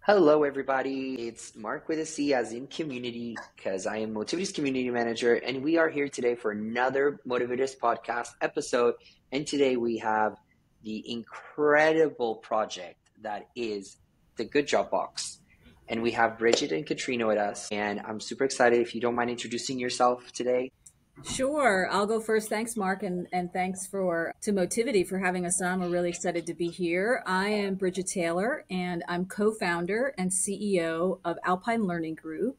Hello, everybody. It's Mark with a C as in community because I am Motivity's community manager, and we are here today for another Motivators podcast episode. And today we have the incredible project that is the Good Job Box. And we have Bridget and Katrina with us, and I'm super excited. If you don't mind introducing yourself today. Sure, I'll go first. Thanks, Mark, and thanks to Motivity for having us on. We're really excited to be here. I am Bridget Taylor, and I'm co-founder and CEO of Alpine Learning Group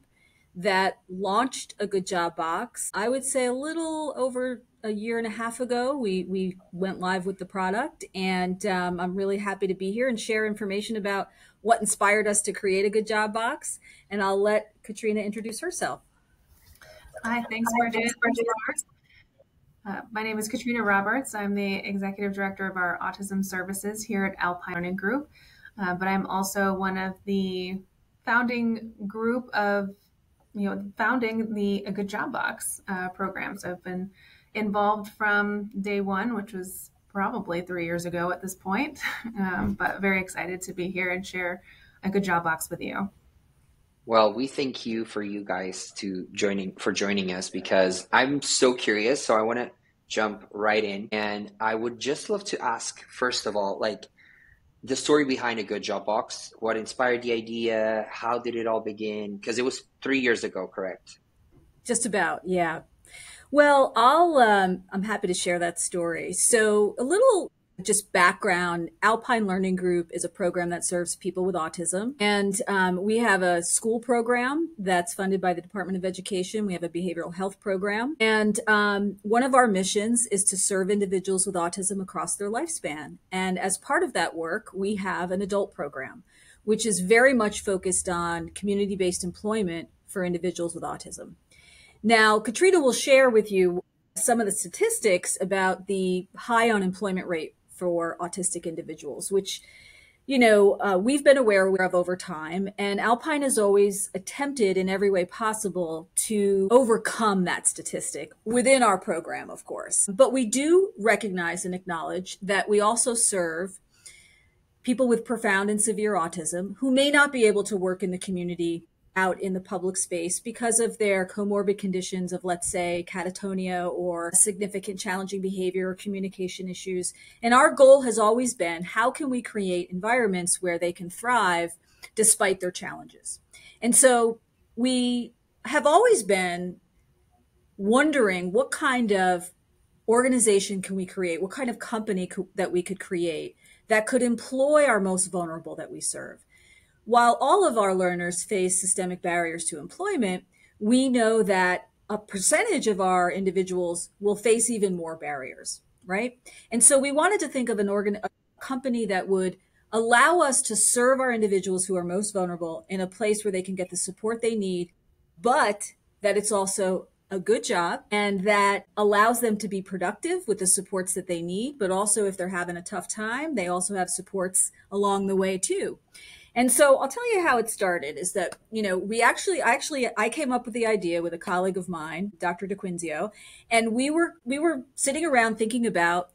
that launched a Good Job Box. I would say a little over a year and a half ago. We went live with the product, and I'm really happy to be here and share information about what inspired us to create a Good Job Box. And I'll let Katrina introduce herself. Hi, thanks, Bridget. My name is Katrina Roberts. I'm the Executive Director of our Autism Services here at Alpine Learning Group, but I'm also one of the founding group of, founding the A Good Job Box programs. I've been involved from day one, which was probably 3 years ago at this point, but very excited to be here and share A Good Job Box with you. Well, we thank you for you guys joining us because I'm so curious. So I want to jump right in, and I would just love to ask first of all, like the story behind a Good Job Box. What inspired the idea? How did it all begin? Because it was 3 years ago, correct? Just about, yeah. Well, I'm happy to share that story. So a little just background, Alpine Learning Group is a program that serves people with autism. And we have a school program that's funded by the Department of Education. We have a behavioral health program. And one of our missions is to serve individuals with autism across their lifespan. And as part of that work, we have an adult program, which is very much focused on community-based employment for individuals with autism. Now, Katrina will share with you some of the statistics about the high unemployment rate for autistic individuals, which, we've been aware of over time. And Alpine has always attempted in every way possible to overcome that statistic within our program, of course. But we do recognize and acknowledge that we also serve people with profound and severe autism who may not be able to work in the community out in the public space because of their comorbid conditions of, let's say, catatonia or significant challenging behavior or communication issues. And our goal has always been, how can we create environments where they can thrive despite their challenges? And so we have always been wondering what kind of organization can we create, what kind of company that we could create that could employ our most vulnerable that we serve. While all of our learners face systemic barriers to employment, we know that a percentage of our individuals will face even more barriers, right? And so we wanted to think of a company that would allow us to serve our individuals who are most vulnerable in a place where they can get the support they need, but that it's also a good job and that allows them to be productive with the supports that they need, but also if they're having a tough time, they also have supports along the way too. And so I'll tell you how it started is that, I came up with the idea with a colleague of mine, Dr. DeQuinzio, and we were sitting around thinking about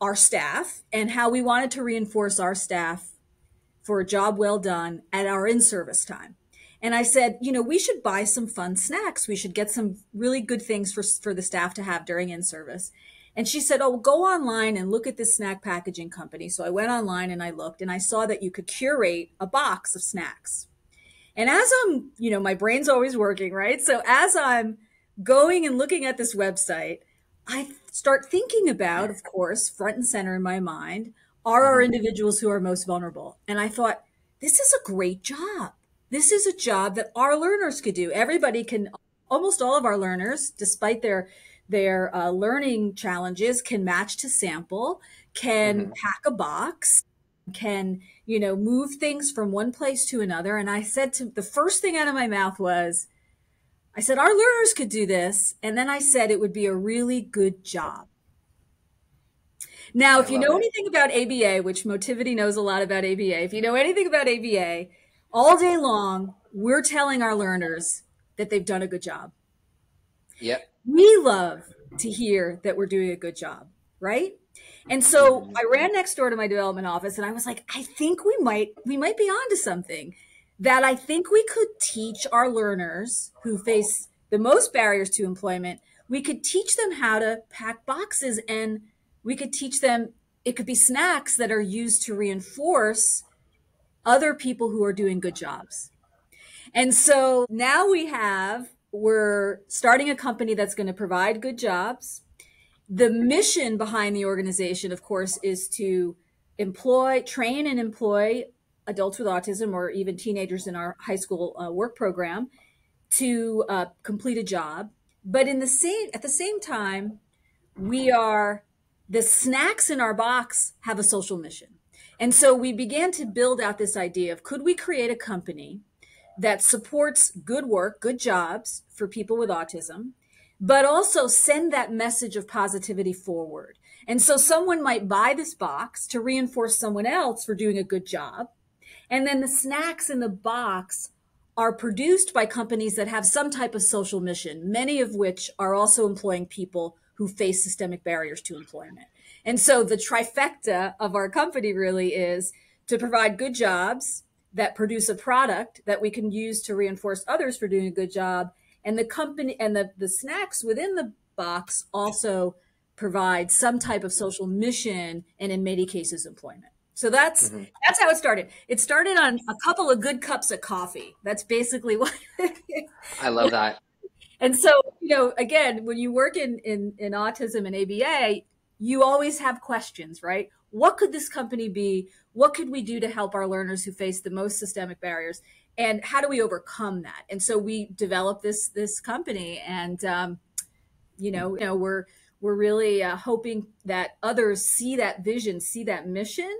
our staff and how we wanted to reinforce our staff for a job well done at our in-service time. And I said, we should buy some fun snacks. We should get some really good things for the staff to have during in-service. And she said, oh, go online and look at this snack packaging company. So I went online and I looked and I saw that you could curate a box of snacks. And as I'm, my brain's always working, right? So as I'm going and looking at this website, I start thinking about, of course, front and center in my mind, are our individuals who are most vulnerable. And I thought, this is a great job. This is a job that our learners could do. Everybody can, almost all of our learners, despite their learning challenges, can match to sample, can pack a box, can, move things from one place to another. And I said the first thing out of my mouth was, I said, our learners could do this. And then I said, it would be a really good job. Now, if you know anything about ABA, which Motivity knows a lot about ABA, if you know anything about ABA, all day long, we're telling our learners that they've done a good job. Yep. We love to hear that we're doing a good job. right? And so I ran next door to my development office and I was like, I think we might be onto something, that I think we could teach our learners who face the most barriers to employment. We could teach them how to pack boxes, and we could teach them, it could be snacks that are used to reinforce other people who are doing good jobs. And so now we're starting a company that's going to provide good jobs. The mission behind the organization, of course, is to train and employ adults with autism, or even teenagers in our high school work program, to complete a job. But at the same time, the snacks in our box have a social mission. And so we began to build out this idea of, could we create a company that supports good work, good jobs for people with autism, but also send that message of positivity forward. And so someone might buy this box to reinforce someone else for doing a good job. And then the snacks in the box are produced by companies that have some type of social mission, many of which are also employing people who face systemic barriers to employment. And so the trifecta of our company really is to provide good jobs that produce a product that we can use to reinforce others for doing a good job. And the company and the snacks within the box also provide some type of social mission, and in many cases, employment. So that's how it started. It started on a couple of good cups of coffee. That's basically what. I love that. And so, again, when you work in autism and ABA, you always have questions, right? What could this company be? What could we do to help our learners who face the most systemic barriers? And how do we overcome that? And so we developed this company, and we're really hoping that others see that vision, see that mission,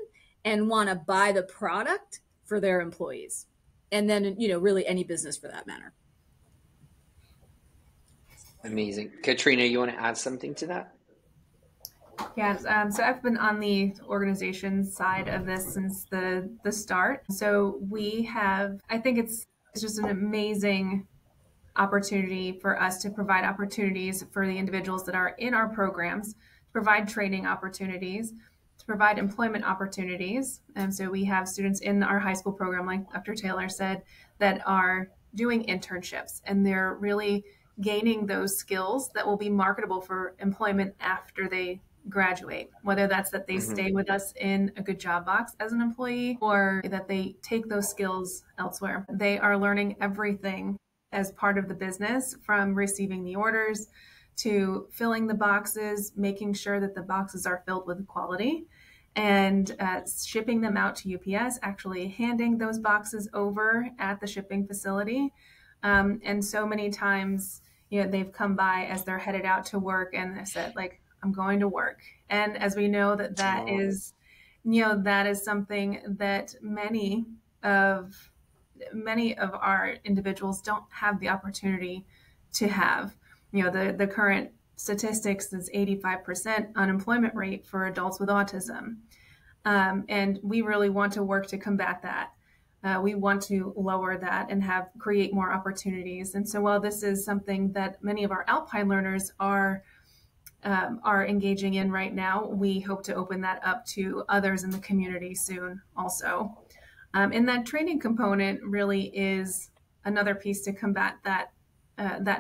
and want to buy the product for their employees, and then really any business for that matter. Amazing. Katrina, you want to add something to that? Yes, so I've been on the organization side of this since the start. So I think it's just an amazing opportunity for us to provide opportunities for the individuals that are in our programs, to provide training opportunities, to provide employment opportunities. And so we have students in our high school program, like Dr. Taylor said, that are doing internships, and they're really gaining those skills that will be marketable for employment after they graduate, whether that's that they stay with us in a good job box as an employee, or that they take those skills elsewhere. They are learning everything as part of the business, from receiving the orders to filling the boxes, making sure that the boxes are filled with quality, and shipping them out to UPS, actually handing those boxes over at the shipping facility. And so many times, they've come by as they're headed out to work and they said, like, I'm going to work. And as we know that is something that many of our individuals don't have the opportunity to have. The current statistics is 85% unemployment rate for adults with autism. And we really want to work to combat that. We want to lower that and create more opportunities. And so while this is something that many of our Alpine learners are engaging in right now, we hope to open that up to others in the community soon also. And that training component really is another piece to combat that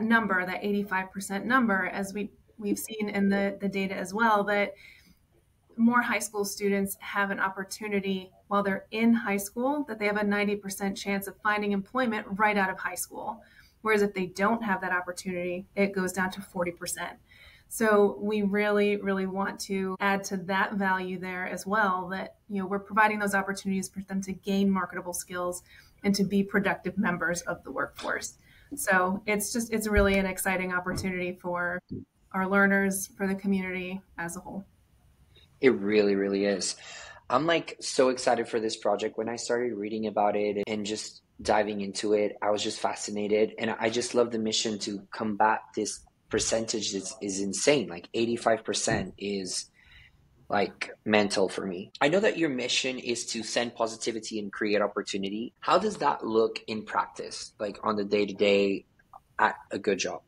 number, that 85% number, as we've seen in the data as well, that more high school students have an opportunity while they're in high school, that they have a 90% chance of finding employment right out of high school. Whereas if they don't have that opportunity, it goes down to 40%. So we really, really want to add to that value there as well, that, we're providing those opportunities for them to gain marketable skills and to be productive members of the workforce. So it's really an exciting opportunity for our learners, for the community as a whole. It really, really is. I'm so excited for this project. When I started reading about it and just diving into it, I was just fascinated. And I just love the mission to combat this percentage is insane. 85% is mental for me. I know that your mission is to send positivity and create opportunity. How does that look in practice, on the day-to-day at a good job?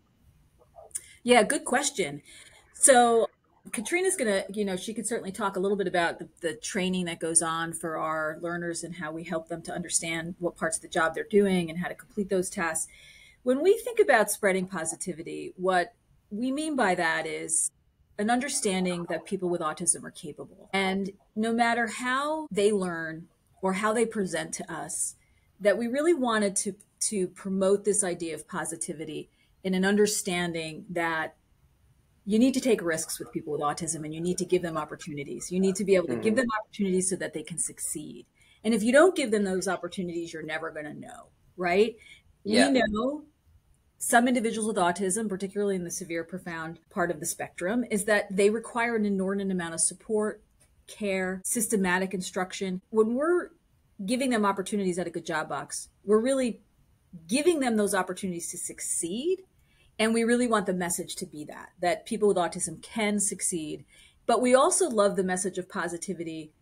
Yeah, good question. So Katrina's going to, she could certainly talk a little bit about the training that goes on for our learners and how we help them to understand what parts of the job they're doing and how to complete those tasks. When we think about spreading positivity, what we mean by that is an understanding that people with autism are capable. And no matter how they learn or how they present to us, that we really wanted to promote this idea of positivity in an understanding that you need to take risks with people with autism and you need to give them opportunities. You need to be able to give them opportunities so that they can succeed. And if you don't give them those opportunities, you're never going to know, right? Yeah. We know some individuals with autism, particularly in the severe, profound part of the spectrum, is that they require an inordinate amount of support, care, systematic instruction. When we're giving them opportunities at a good job box, we're really giving them those opportunities to succeed. And we really want the message to be that people with autism can succeed. But we also love the message of positivity,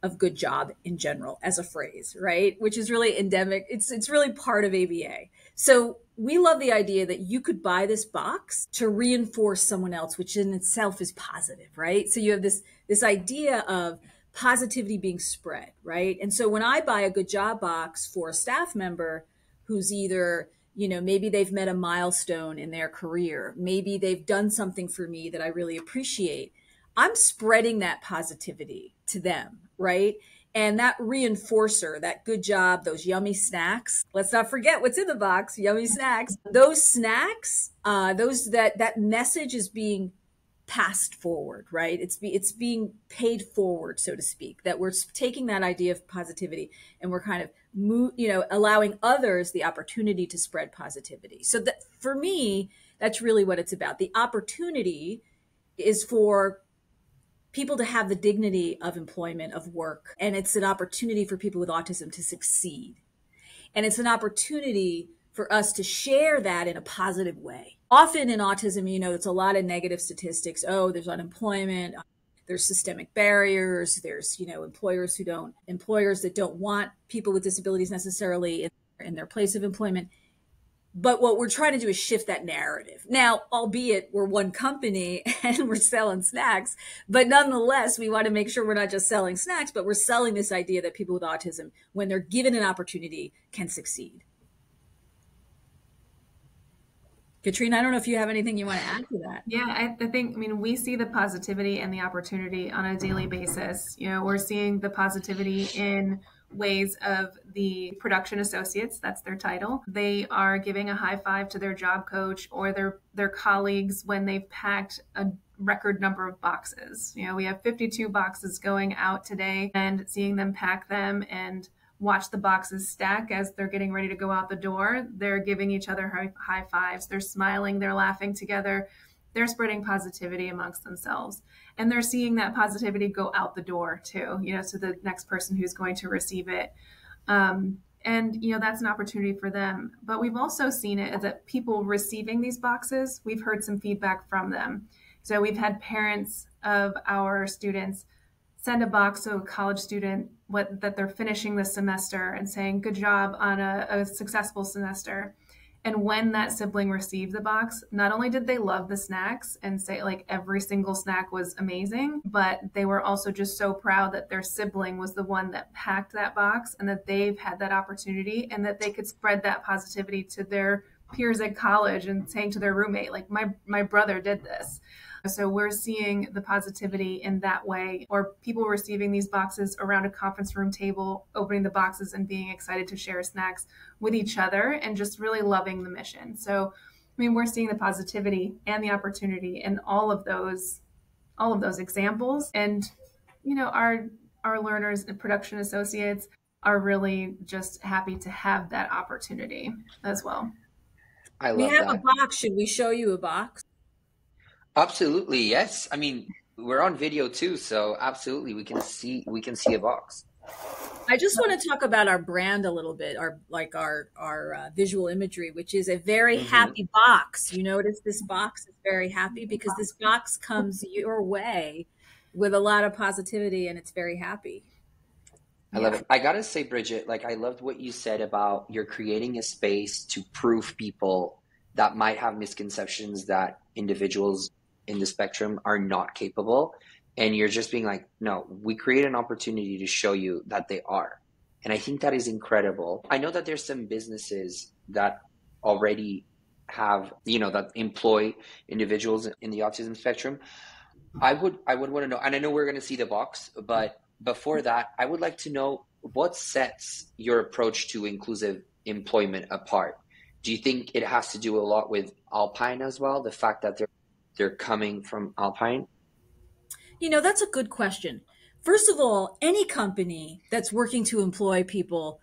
of good job in general as a phrase, right? Which is really endemic. It's really part of ABA. So we love the idea that you could buy this box to reinforce someone else, which in itself is positive, right? So you have this idea of positivity being spread, right? And so when I buy a good job box for a staff member who's either, maybe they've met a milestone in their career, maybe they've done something for me that I really appreciate, I'm spreading that positivity to them, right? And that reinforcer, that good job, those yummy snacks. Let's not forget what's in the box, yummy snacks. Those snacks, that message is being passed forward, right? It's being paid forward, so to speak, that we're taking that idea of positivity and we're kind of, allowing others the opportunity to spread positivity. So that for me, that's really what it's about. The opportunity is for people to have the dignity of employment, of work. And it's an opportunity for people with autism to succeed. And it's an opportunity for us to share that in a positive way. Often in autism, it's a lot of negative statistics. Oh, there's unemployment. There's systemic barriers. There's, employers that don't want people with disabilities necessarily in their place of employment. But what we're trying to do is shift that narrative. Now, albeit we're one company and we're selling snacks, but nonetheless, we want to make sure we're not just selling snacks, but we're selling this idea that people with autism, when they're given an opportunity, can succeed. Katrina, I don't know if you have anything you want to add to that. Yeah, I think, we see the positivity and the opportunity on a daily basis. We're seeing the positivity in ways of the production associates, that's their title. They are giving a high five to their job coach or their colleagues when they've packed a record number of boxes. We have 52 boxes going out today, and seeing them pack them and watch the boxes stack as they're getting ready to go out the door. They're giving each other high fives. They're smiling, they're laughing together. They're spreading positivity amongst themselves. And they're seeing that positivity go out the door too, to the next person who's going to receive it. And that's an opportunity for them. But we've also seen it that people receiving these boxes, we've heard some feedback from them. So we've had parents of our students send a box to a college student that they're finishing the semester and saying, good job on a successful semester. And when that sibling received the box, not only did they love the snacks and say like every single snack was amazing, but they were also just so proud that their sibling was the one that packed that box and that they've had that opportunity and that they could spread that positivity to their peers at college and saying to their roommate, like my brother did this. So we're seeing the positivity in that way, or people receiving these boxes around a conference room table, opening the boxes and being excited to share snacks with each other and just really loving the mission. So, we're seeing the positivity and the opportunity in all of those examples. And, our learners and production associates are really just happy to have that opportunity as well. I love we have that. A box. Should we show you a box? Absolutely, yes. We're on video too, so absolutely we can see a box. I just want to talk about our brand a little bit, our visual imagery, which is a very happy box. You notice this box is very happy because this box comes your way with a lot of positivity and it's very happy. I love it. I gotta say, Bridget, I loved what you said about you're creating a space to prove people that might have misconceptions that individuals in the spectrum are not capable. And you're just being like, no, we create an opportunity to show you that they are. And I think that is incredible. I know that there's some businesses that already have, that employ individuals in the autism spectrum. I would want to know, and I know we're going to see the box, but before that, I would like to know what sets your approach to inclusive employment apart. Do you think it has to do a lot with Alpine as well? The fact that they're coming from Alpine? That's a good question. First of all, any company that's working to employ people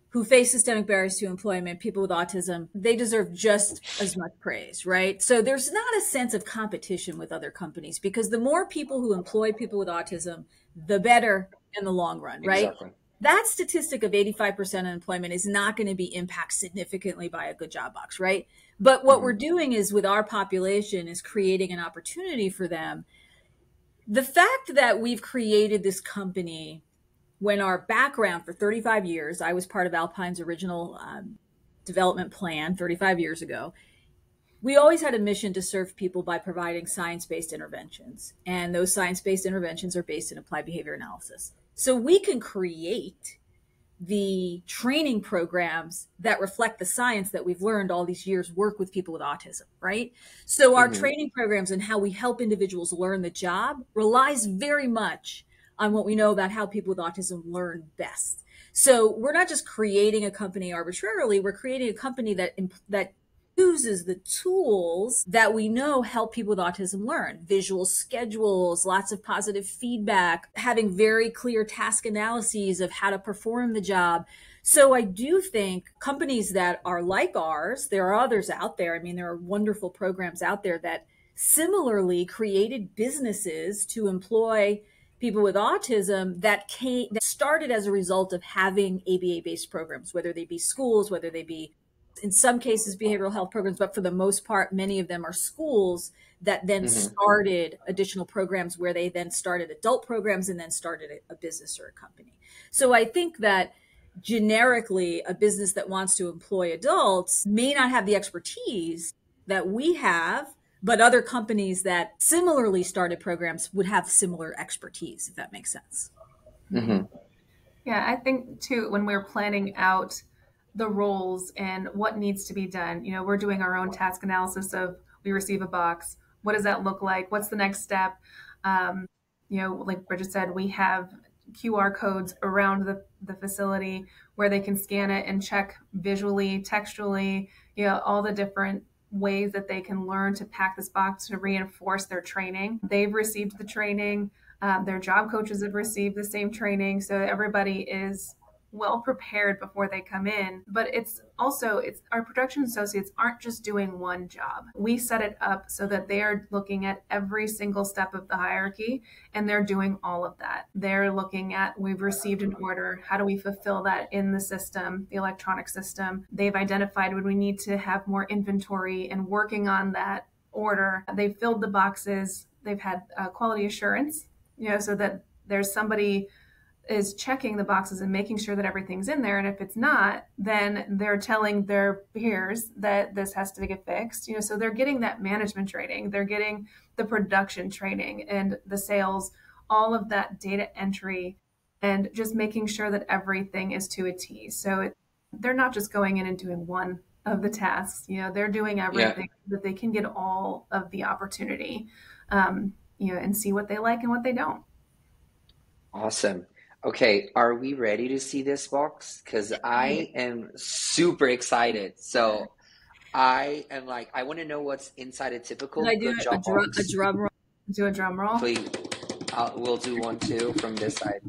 who face systemic barriers to employment, people with autism, they deserve just as much praise, right? So there's not a sense of competition with other companies, because the more people who employ people with autism, the better in the long run, right? Exactly. That statistic of 85% unemployment is not going to be impacted significantly by a good job box, right? But what we're doing is, with our population, is creating an opportunity for them. The fact that we've created this company, when our background for 35 years, I was part of Alpine's original development plan 35 years ago. We always had a mission to serve people by providing science-based interventions. And those science-based interventions are based in applied behavior analysis. So we can create the training programs that reflect the science that we've learned all these years work with people with autism, right? So our training programs and how we help individuals learn the job relies very much on what we know about how people with autism learn best. So we're not just creating a company arbitrarily, we're creating a company that uses the tools that we know help people with autism learn. Visual schedules, lots of positive feedback, having very clear task analyses of how to perform the job. So I do think companies that are like ours, there are others out there. I mean, there are wonderful programs out there that similarly created businesses to employ people with autism that started as a result of having ABA-based programs, whether they be schools, whether they be, in some cases, behavioral health programs, but for the most part, many of them are schools that then started additional programs, where they then started adult programs and then started a business or a company. So I think that generically, a business that wants to employ adults may not have the expertise that we have, but other companies that similarly started programs would have similar expertise, if that makes sense. Yeah, I think too, when we're planning out the roles and what needs to be done, we're doing our own task analysis of, we receive a box. What does that look like? What's the next step? Like Bridget said, we have QR codes around the facility where they can scan it and check visually, textually, all the different ways that they can learn to pack this box to reinforce their training. They've received the training. Their job coaches have received the same training. So everybody is well prepared before they come in. But it's our production associates aren't just doing one job. We set it up so that they are looking at every single step of the hierarchy, and they're doing all of that. They're looking at, we've received an order, how do we fulfill that in the system, the electronic system? They've identified when we need to have more inventory and working on that order. They've filled the boxes. They've had quality assurance, so that there's somebody is checking the boxes and making sure that everything's in there. And if it's not, then they're telling their peers that this has to get fixed. So they're getting that management training, they're getting the production training and the sales, all of that data entry, and just making sure that everything is to a T. So they're not just going in and doing one of the tasks. They're doing everything that they can get all of the opportunity, and see what they like and what they don't. Awesome. Okay, are we ready to see this box? Because I am super excited. So I am like, I want to know what's inside a typical good job box. A drum roll. Do a drum roll. Please, we'll do one too from this side.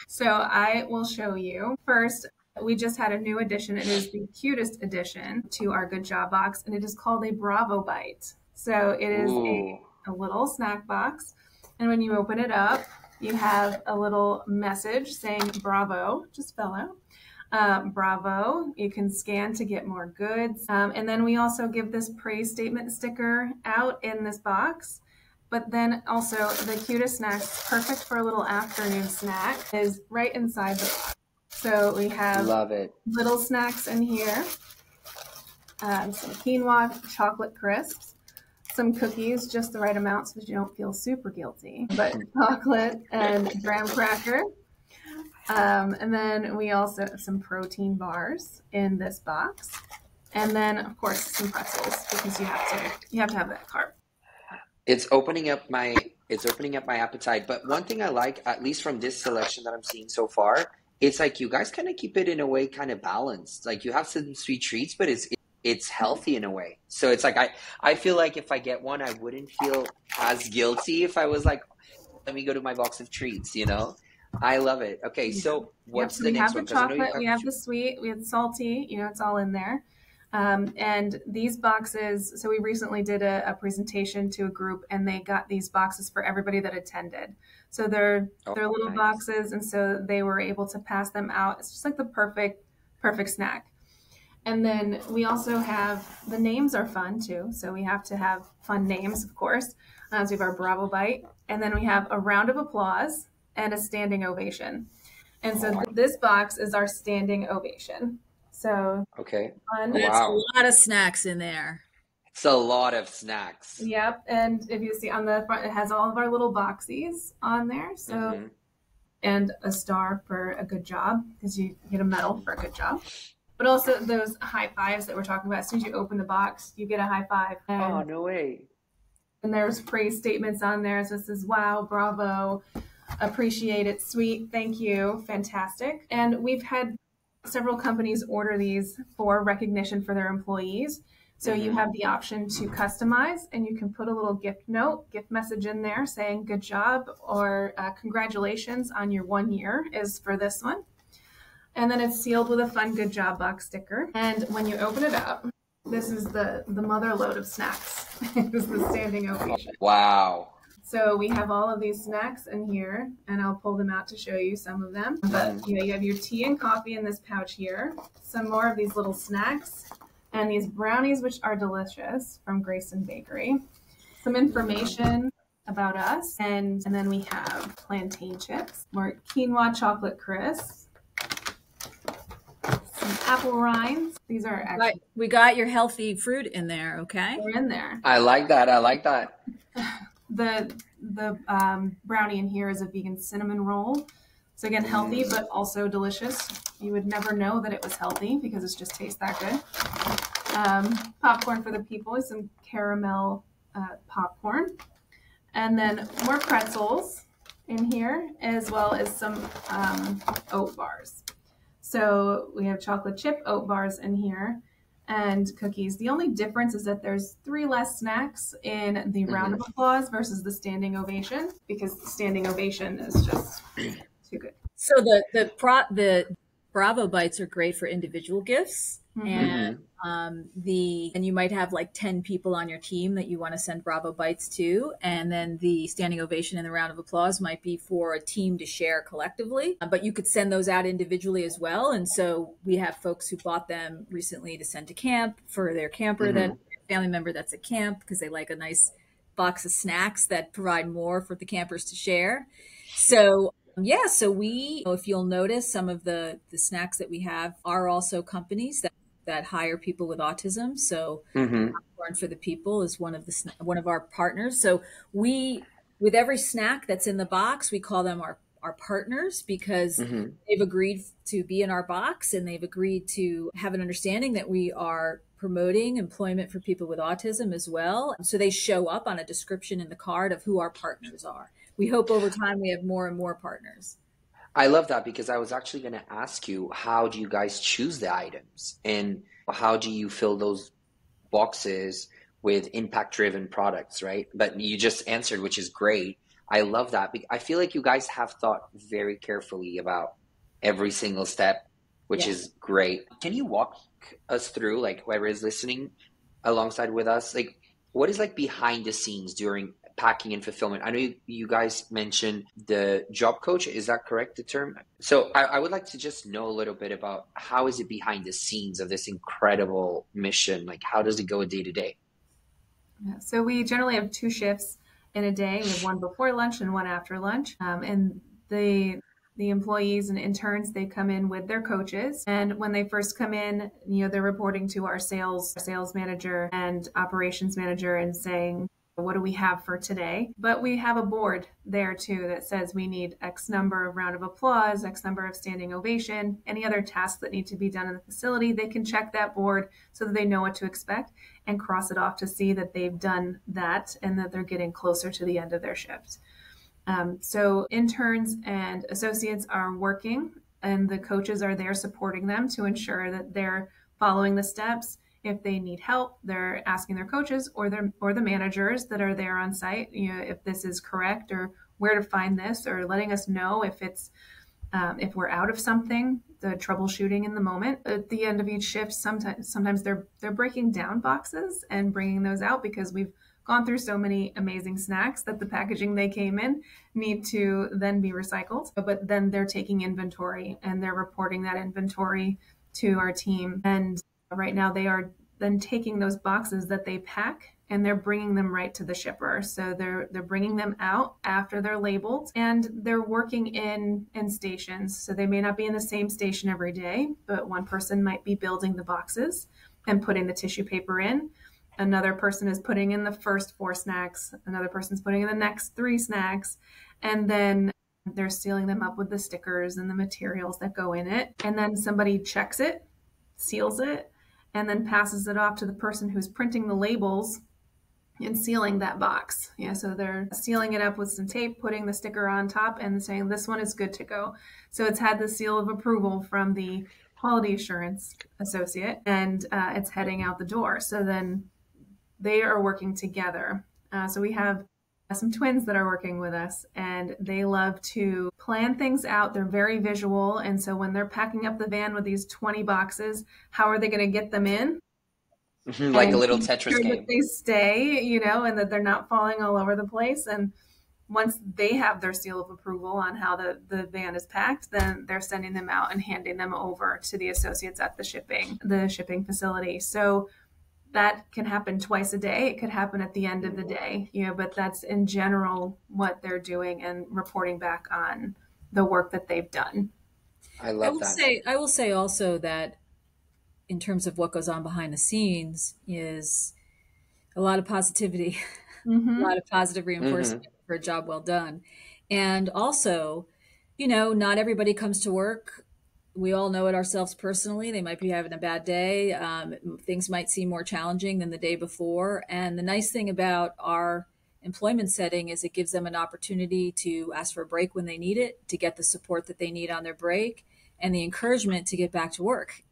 So I will show you. First, we just had a new addition. It is the cutest addition to our good job box, and it is called a Bravo Bite. So it is a little snack box, and when you open it up, you have a little message saying Bravo, just fell out. Bravo, you can scan to get more goods. And then we also give this praise statement sticker out in this box. But then also the cutest snacks, perfect for a little afternoon snack, is right inside the box. So we have little snacks in here, some quinoa chocolate crisps, some cookies, just the right amount so that you don't feel super guilty, but chocolate and graham cracker. And then we also have some protein bars in this box. And then, of course, some pretzels, because you have to have that carb. It's opening up my appetite. But one thing I like, at least from this selection that I'm seeing so far, it's like you guys kind of keep it in a way kind of balanced. Like you have some sweet treats, but it's healthy in a way. So it's like I feel like if I get one, I wouldn't feel as guilty if I was like, let me go to my box of treats, you know? I love it. Okay, so what's the next one? We have the chocolate, we have the sweet, we have salty, you know, it's all in there. And these boxes, so we recently did a presentation to a group, and they got these boxes for everybody that attended. So they're little boxes, and so they were able to pass them out. It's just like the perfect snack. And then we also have, the names are fun too. So we have to have fun names, of course. So we have our Bravo Bite, and then we have a round of applause and a standing ovation. And so this box is our standing ovation. So okay, fun. That's a lot of snacks in there. It's a lot of snacks. Yep, and if you see on the front, it has all of our little boxies on there. So, and a star for a good job, because you get a medal for a good job. But also those high fives that we're talking about. As soon as you open the box, you get a high five. And, oh, no way. And there's praise statements on there. So it says, wow, bravo, appreciate it, sweet, thank you, fantastic. And we've had several companies order these for recognition for their employees. So you have the option to customize, and you can put a little gift message in there saying good job, or congratulations on your 1 year is for this one. And then it's sealed with a fun good job box sticker. And when you open it up, this is the mother load of snacks. This is the standing ovation. Wow. So we have all of these snacks in here, and I'll pull them out to show you some of them. But you have your tea and coffee in this pouch here, some more of these little snacks, and these brownies, which are delicious, from Grayson Bakery. Some information about us, and then we have plantain chips, more quinoa chocolate crisps, some apple rinds. These are actually... We got your healthy fruit in there, okay? They're in there. I like that. The brownie in here is a vegan cinnamon roll. So again, healthy, but also delicious. You would never know that it was healthy because it just tastes that good. Popcorn for the people, some caramel popcorn. And then more pretzels in here, as well as some oat bars. So we have chocolate chip oat bars in here, and cookies. The only difference is that there's 3 less snacks in the round of applause versus the standing ovation, because the standing ovation is just too good. So the Bravo Bites are great for individual gifts, and you might have like 10 people on your team that you want to send Bravo Bites to, and then the standing ovation and the round of applause might be for a team to share collectively, but you could send those out individually as well. And so we have folks who bought them recently to send to camp for their camper, that family member that's at camp, because they like a nice box of snacks that provide more for the campers to share. So so we, if you'll notice, some of the snacks that we have are also companies that hire people with autism. So Popcorn for the People is one of our partners. So we, with every snack that's in the box, we call them our partners, because they've agreed to be in our box, and they've agreed to have an understanding that we are promoting employment for people with autism as well. So they show up on a description in the card of who our partners are. We hope over time we have more and more partners. I love that, because I was actually going to ask you, how do you guys choose the items, and how do you fill those boxes with impact-driven products, right? But you just answered, which is great. I love that. I feel like you guys have thought very carefully about every single step, which is great. Can you walk us through, like, whoever is listening alongside with us, like, what is like behind the scenes during packing and fulfillment? I know you guys mentioned the job coach. Is that correct, the term? So I would like to just know a little bit about, how is it behind the scenes of this incredible mission? Like, how does it go day to day? Yeah, so we generally have 2 shifts in a day. We have one before lunch and one after lunch. And the the employees and interns, they come in with their coaches. And when they first come in, they're reporting to our sales manager and operations manager and saying, what do we have for today? But we have a board there too that says we need X number of round of applause, X number of standing ovation, any other tasks that need to be done in the facility. They can check that board so that they know what to expect and cross it off to see that they've done that and that they're getting closer to the end of their shift. So interns and associates are working, and the coaches are there supporting them to ensure that they're following the steps. If they need help, they're asking their coaches or the managers that are there on site, if this is correct or where to find this, or letting us know if we're out of something, the troubleshooting in the moment. At the end of each shift, sometimes they're breaking down boxes and bringing those out because we've gone through so many amazing snacks that the packaging they came in need to then be recycled. But then they're taking inventory and they're reporting that inventory to our team. And right now they are then taking those boxes that they pack and they're bringing them right to the shipper. So they're bringing them out after they're labeled, and they're working in stations. So they may not be in the same station every day, but one person might be building the boxes and putting the tissue paper in. Another person is putting in the first 4 snacks. Another person's putting in the next 3 snacks. And then they're sealing them up with the stickers and the materials that go in it. And then somebody checks it, seals it, and then passes it off to the person who's printing the labels and sealing that box. So they're sealing it up with some tape, putting the sticker on top and saying, this one is good to go. So it's had the seal of approval from the quality assurance associate, and it's heading out the door. So then they are working together. So we have some twins that are working with us, and they love to plan things out. They're very visual. And so when they're packing up the van with these 20 boxes, how are they going to get them in? Like a little Tetris game. That they stay, and that they're not falling all over the place. And once they have their seal of approval on how the van is packed, then they're sending them out and handing them over to the associates at the shipping facility. So that can happen twice a day. It could happen at the end of the day, but that's in general what they're doing and reporting back on the work that they've done. I love that. I will say also that in terms of what goes on behind the scenes is a lot of positivity, a lot of positive reinforcement for a job well done. And also, not everybody comes to work. We all know it ourselves personally. They might be having a bad day. Things might seem more challenging than the day before. And the nice thing about our employment setting is it gives them an opportunity to ask for a break when they need it, to get the support that they need on their break, and the encouragement to get back to work,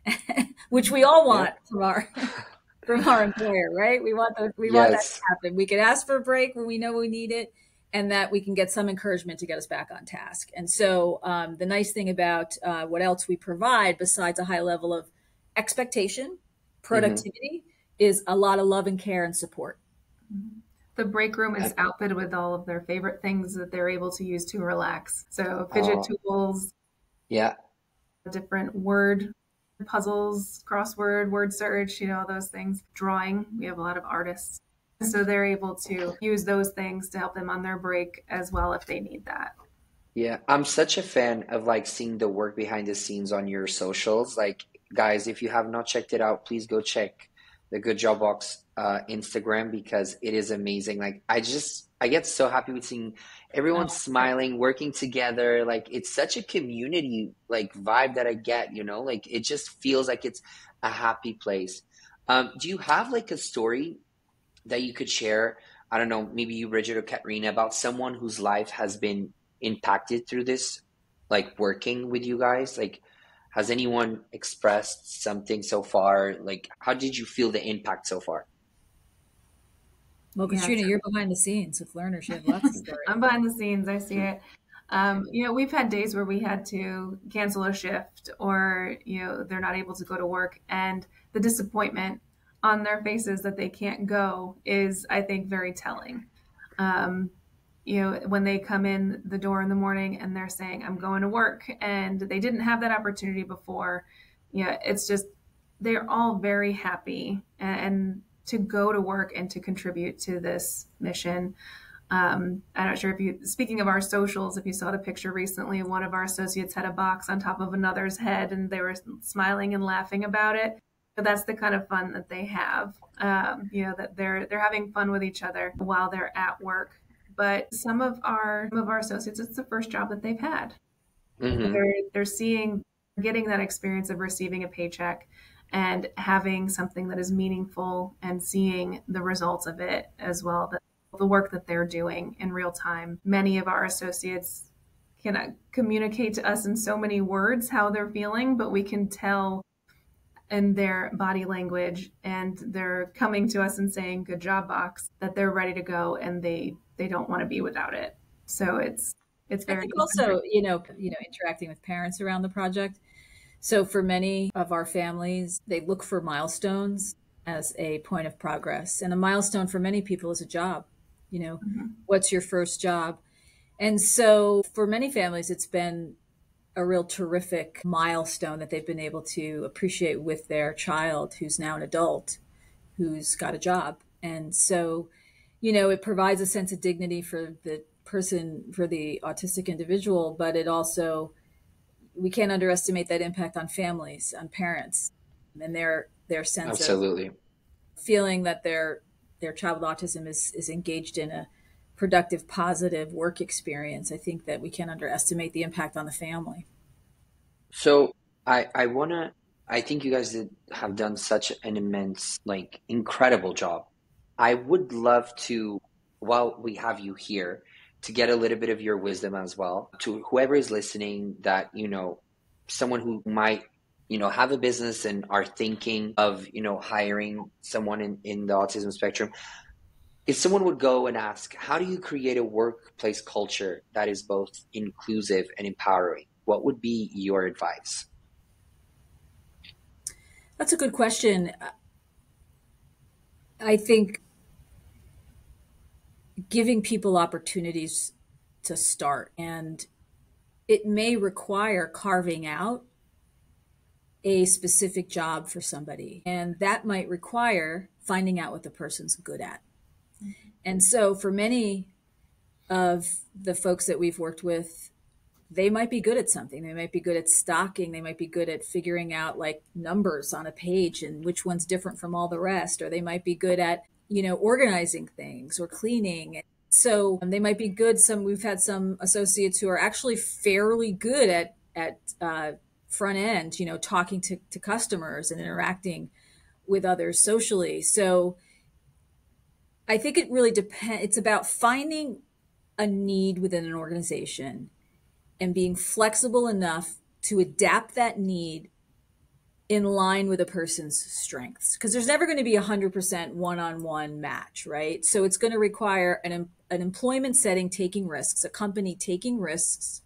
which we all want from our employer, right? We want that to happen. We can ask for a break when we know we need it, and that we can get some encouragement to get us back on task. And so the nice thing about what else we provide besides a high level of expectation, productivity, is a lot of love and care and support. The break room is outfitted with all of their favorite things that they're able to use to relax. So fidget tools, different word puzzles, crossword, word search, all those things. Drawing, we have a lot of artists. So they're able to use those things to help them on their break as well if they need that. Yeah, I'm such a fan of seeing the work behind the scenes on your socials. Guys, if you have not checked it out, please go check the Good Job Box Instagram, because it is amazing. I get so happy with seeing everyone smiling, working together. It's such a community vibe that I get, it just feels like it's a happy place. Do you have a story that you could share? I don't know, maybe you, Bridget or Katrina, about someone whose life has been impacted through this, working with you guys? Has anyone expressed something so far? How did you feel the impact so far? Well, Katrina, you're behind the scenes with learners. You have lots of stories. I'm behind the scenes. I see it. We've had days where we had to cancel a shift, or, they're not able to go to work, and the disappointment on their faces that they can't go is, I think, very telling. When they come in the door in the morning and they're saying, I'm going to work, and they didn't have that opportunity before, it's just, they're all very happy and to go to work and to contribute to this mission. I'm not sure if you, speaking of our socials, if you saw the picture recently, one of our associates had a box on top of another's head and they were smiling and laughing about it. But that's the kind of fun that they have, that they're having fun with each other while they're at work. But some of our associates, it's the first job that they've had. Mm-hmm. They're getting that experience of receiving a paycheck and having something that is meaningful and seeing the results of it as well, the work that they're doing in real time. Many of our associates cannot communicate to us in so many words how they're feeling, but we can tell in their body language, and they're coming to us and saying "good job, box," that they're ready to go and they don't want to be without it. So it's I very think also, interacting with parents around the project. So for many of our families, they look for milestones as a point of progress. And a milestone for many people is a job. What's your first job? And so for many families, it's been a real terrific milestone that they've been able to appreciate with their child who's now an adult, who's got a job. And so, it provides a sense of dignity for the person, for the autistic individual, but it also, we can't underestimate that impact on families, on parents, and their sense of Absolutely. feeling that their child with autism is engaged in a productive, positive work experience. I think that we can't underestimate the impact on the family. So I wanna I think you guys have done such an immense, like incredible job. I would love to, while we have you here, to get a little bit of your wisdom as well to whoever is listening that, someone who might, have a business and are thinking of, hiring someone in the autism spectrum. If someone would go and ask, how do you create a workplace culture that is both inclusive and empowering? What would be your advice? That's a good question. I think giving people opportunities to start, and it may require carving out a specific job for somebody, and that might require finding out what the person's good at. And so for many of the folks that we've worked with, they might be good at something. They might be good at stocking. They might be good at figuring out like numbers on a page and which one's different from all the rest. Or they might be good at, organizing things or cleaning. So they might be good. We've had some associates who are actually fairly good at front end, talking to customers and interacting with others socially. So I think it really depends. It's about finding a need within an organization and being flexible enough to adapt that need in line with a person's strengths. Because there's never going to be 100% one-on-one match, right? So it's going to require an employment setting taking risks, a company taking risks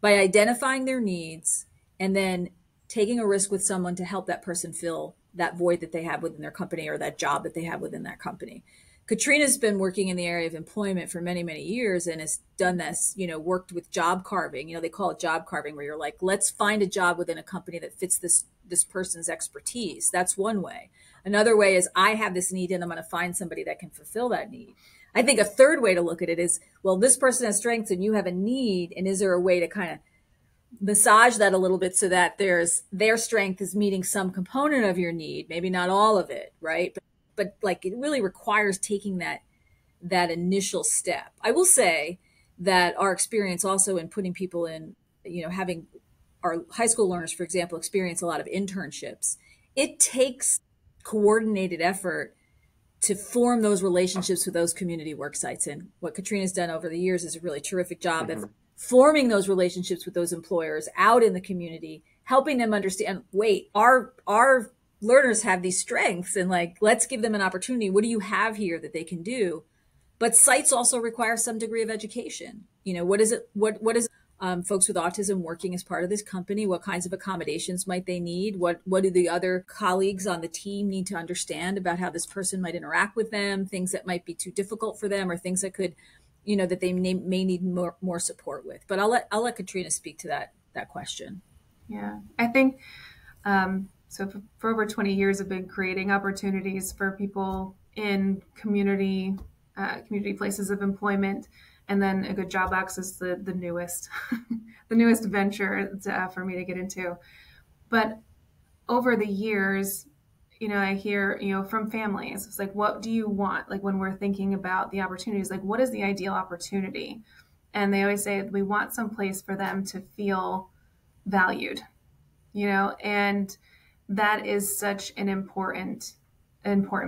by identifying their needs and then taking a risk with someone to help that person fill that void that they have within their company or that job that they have within that company. Katrina's been working in the area of employment for many, many years and has done this, worked with job carving. They call it job carving, where you're like, let's find a job within a company that fits this person's expertise. That's one way. Another way is I have this need and I'm going to find somebody that can fulfill that need. I think a third way to look at it is, well, this person has strengths and you have a need. And is there a way to kind of massage that a little bit so that their strength is meeting some component of your need, maybe not all of it, right? But like it really requires taking that initial step. I will say that our experience also in putting people in, having our high school learners, for example, experience a lot of internships. It takes coordinated effort to form those relationships with those community work sites. And what Katrina's done over the years is a really terrific job of forming those relationships with those employers out in the community, helping them understand, wait, our learners have these strengths and like, let's give them an opportunity. What do you have here that they can do? But sites also require some degree of education. What is it? What is folks with autism working as part of this company? What kinds of accommodations might they need? What do the other colleagues on the team need to understand about how this person might interact with them? Things that might be too difficult for them, or things that could, that they may need more support with. But I'll let Katrina speak to that question. Yeah, I think. So for over 20 years, I've been creating opportunities for people in community community places of employment. And then a good job box is the newest, the newest venture for me to get into. But over the years, I hear, from families, it's like, what do you want? Like when we're thinking about the opportunities, like what is the ideal opportunity? And they always say we want some place for them to feel valued, and that is such an important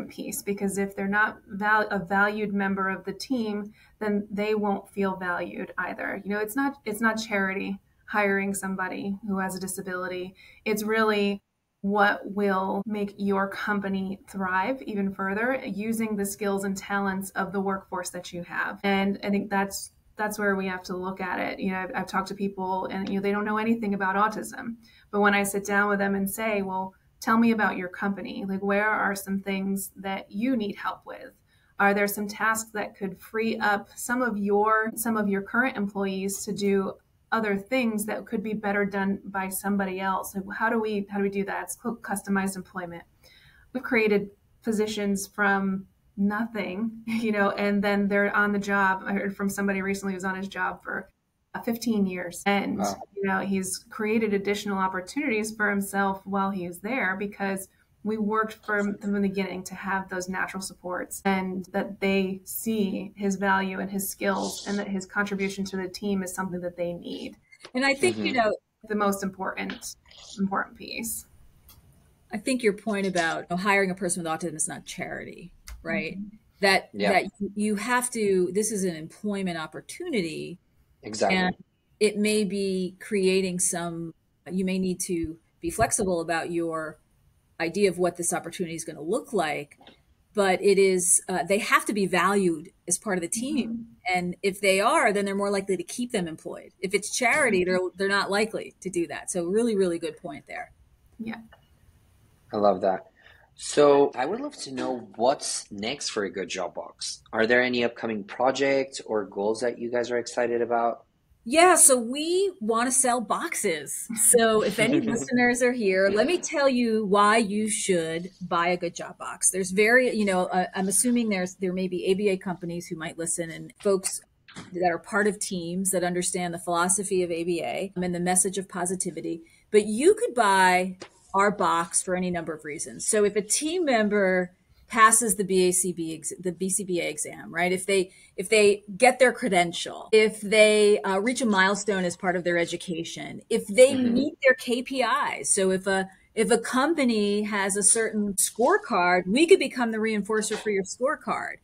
piece, because if they're not a valued member of the team, then they won't feel valued either. It's not charity hiring somebody who has a disability. It's really what will make your company thrive even further, using the skills and talents of the workforce that you have. And I think that's where we have to look at it. I've talked to people and they don't know anything about autism, but when I sit down with them and say, well, tell me about your company, like where are some things that you need help with? Are there some tasks that could free up some of your current employees to do other things that could be better done by somebody else? Like, how do we do that? It's called customized employment. We've created positions from nothing, and then they're on the job. I heard from somebody recently who was on his job for 15 years, and Wow. he's created additional opportunities for himself while he was there, because we worked from the beginning to have those natural supports, and that they see his value and his skills, and that his contribution to the team is something that they need. And I think, Mm-hmm. The most important piece. I think your point about hiring a person with autism is not charity, right? Mm-hmm. That Yeah, you have to. This is an employment opportunity, and exactly. it may be creating some. You may need to be flexible about your idea of what this opportunity is going to look like, but it is they have to be valued as part of the team. Mm-hmm. And if they are, then they're more likely to keep them employed. If it's charity, they're not likely to do that. So really, really good point there. Yeah. I love that. So I would love to know what's next for a good job box. Are there any upcoming projects or goals that you guys are excited about? Yeah, so we want to sell boxes. So if any listeners are here, let me tell you why you should buy a good job box. There's I'm assuming there may be ABA companies who might listen, and folks that are part of teams that understand the philosophy of ABA and the message of positivity. But you could buy our box for any number of reasons. So if a team member passes the BCBA exam, right? If they get their credential, if they reach a milestone as part of their education, if they Mm-hmm. meet their KPIs. So if a company has a certain scorecard, we could become the reinforcer for your scorecard.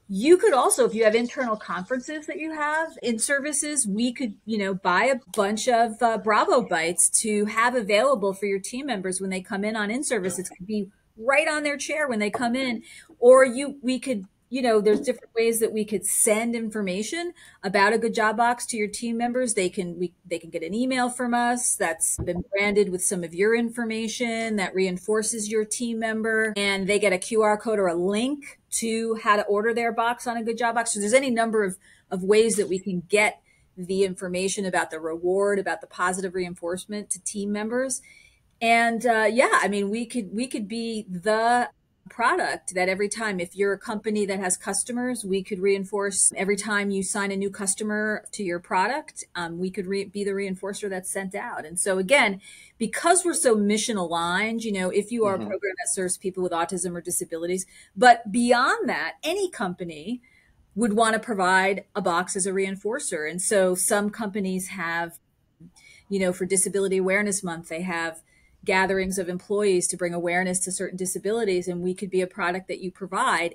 You could also, if you have internal conferences that you have in services, we could, buy a bunch of Bravo bites to have available for your team members when they come in services. It could be right on their chair when they come in, or we could, there's different ways that we could send information about a good job box to your team members. They can get an email from us that's been branded with some of your information that reinforces your team member, and they get a QR code or a link to how to order their box on a good job box. So there's any number of ways that we can get the information about the reward, about the positive reinforcement to team members. And we could be the product that every time, if you're a company that has customers, we could reinforce every time you sign a new customer to your product. We could be the reinforcer that's sent out. And so again, because we're so mission aligned, if you are a Mm-hmm. program that serves people with autism or disabilities, but beyond that, any company would want to provide a box as a reinforcer. And so some companies have, for Disability Awareness Month, they have gatherings of employees to bring awareness to certain disabilities, and we could be a product that you provide,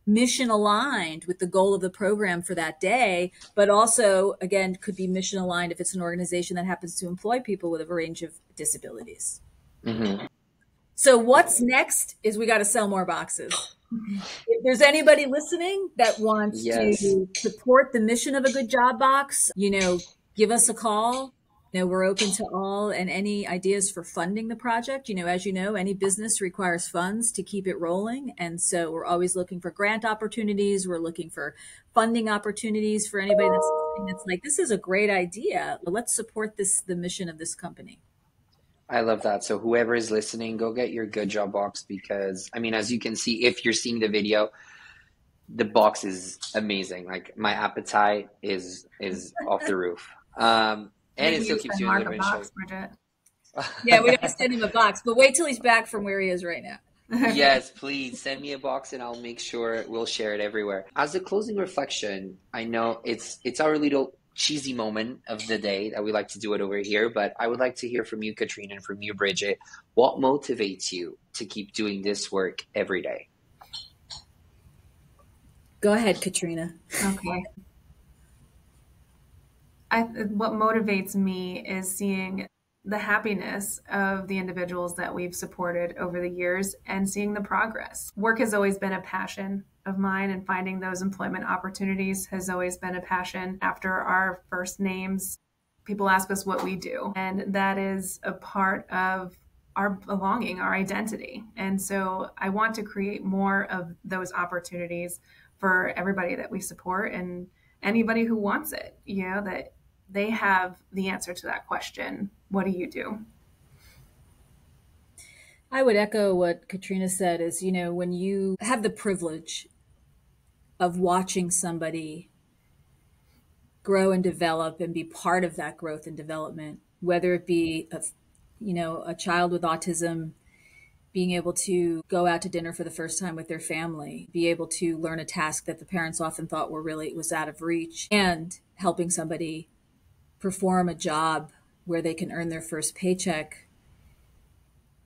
mission aligned with the goal of the program for that day, but also, again, could be mission aligned if it's an organization that happens to employ people with a range of disabilities. Mm-hmm. So what's next is we got to sell more boxes. If there's anybody listening that wants Yes. to support the mission of a good job box, give us a call. We're open to all and any ideas for funding the project. As any business requires funds to keep it rolling. And so we're always looking for grant opportunities. We're looking for funding opportunities for anybody that's like, this is a great idea. Let's support the mission of this company. I love that. So whoever is listening, go get your good job box, because I mean, as you can see, if you're seeing the video, The box is amazing. Like my appetite is off the roof. And I think it we still need to keeps send you in Mark a living shape. box, Bridget. Yeah, we gotta send him a box, but wait till he's back from where he is right now. Yes, please send me a box and I'll make sure we'll share it everywhere. As a closing reflection, I know it's our little cheesy moment of the day that we like to do it over here, but I would like to hear from you, Katrina, and from you, Bridget. What motivates you to keep doing this work every day? Go ahead, Katrina. Okay. What motivates me is seeing the happiness of the individuals that we've supported over the years and seeing the progress. Work has always been a passion of mine, and finding those employment opportunities has always been a passion. After our first names, people ask us what we do, and that is a part of our belonging, our identity. And so I want to create more of those opportunities for everybody that we support and anybody who wants it, that they have the answer to that question. What do you do? I would echo what Katrina said is, when you have the privilege of watching somebody grow and develop and be part of that growth and development, whether it be a child with autism being able to go out to dinner for the first time with their family, be able to learn a task that the parents often thought was out of reach, and helping somebody perform a job where they can earn their first paycheck.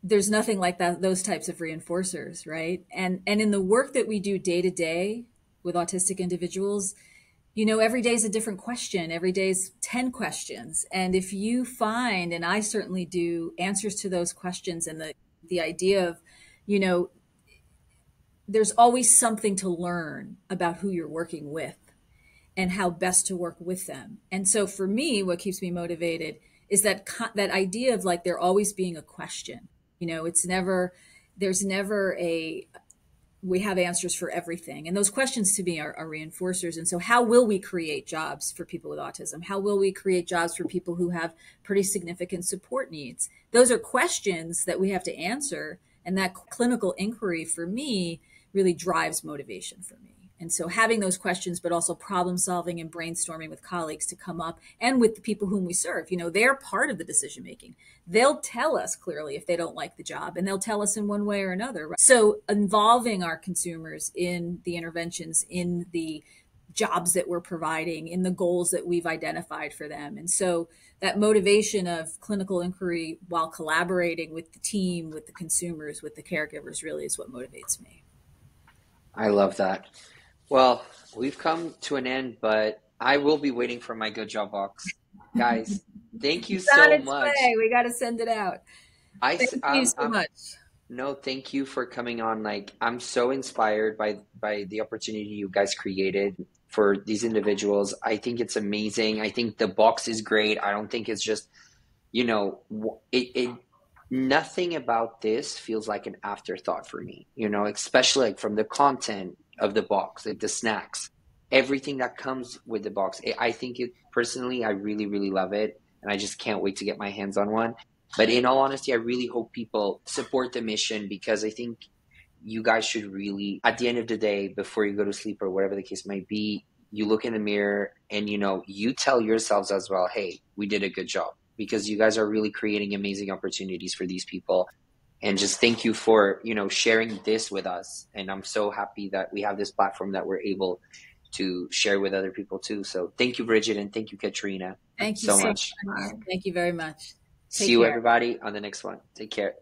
There's nothing like that, those types of reinforcers, right? And in the work that we do day to day with autistic individuals, every day is a different question. Every day is 10 questions. And if you find, and I certainly do, answers to those questions, and the idea of, there's always something to learn about who you're working with and how best to work with them. And so for me, what keeps me motivated is that idea of like there always being a question. There's never we have answers for everything. And those questions to me are reinforcers. And so how will we create jobs for people with autism? How will we create jobs for people who have pretty significant support needs? Those are questions that we have to answer. And that clinical inquiry for me really drives motivation for me. And so having those questions, but also problem solving and brainstorming with colleagues to come up, and with the people whom we serve, they're part of the decision making. They'll tell us clearly if they don't like the job, and they'll tell us in one way or another. So involving our consumers in the interventions, in the jobs that we're providing, in the goals that we've identified for them. And so that motivation of clinical inquiry while collaborating with the team, with the consumers, with the caregivers really is what motivates me. I love that. Well, we've come to an end, but I will be waiting for my good job box. Guys, thank you so much. We got to send it out. Thank you so much. No, thank you for coming on. Like, I'm so inspired by the opportunity you guys created for these individuals. I think it's amazing. I think the box is great. I don't think it's just, nothing about this feels like an afterthought for me, especially like from the content of the box, like the snacks, everything that comes with the box. I think it personally, I really, really love it. And I just can't wait to get my hands on one. But in all honesty, I really hope people support the mission, because I think you guys should really, at the end of the day, before you go to sleep or whatever the case might be, you look in the mirror and, you tell yourselves as well, hey, we did a good job, because you guys are really creating amazing opportunities for these people. And just thank you for, sharing this with us. And I'm so happy that we have this platform that we're able to share with other people too. So thank you, Bridget, and thank you, Katrina. Thank you so much. Thank you very much. See you, everybody, on the next one. Take care.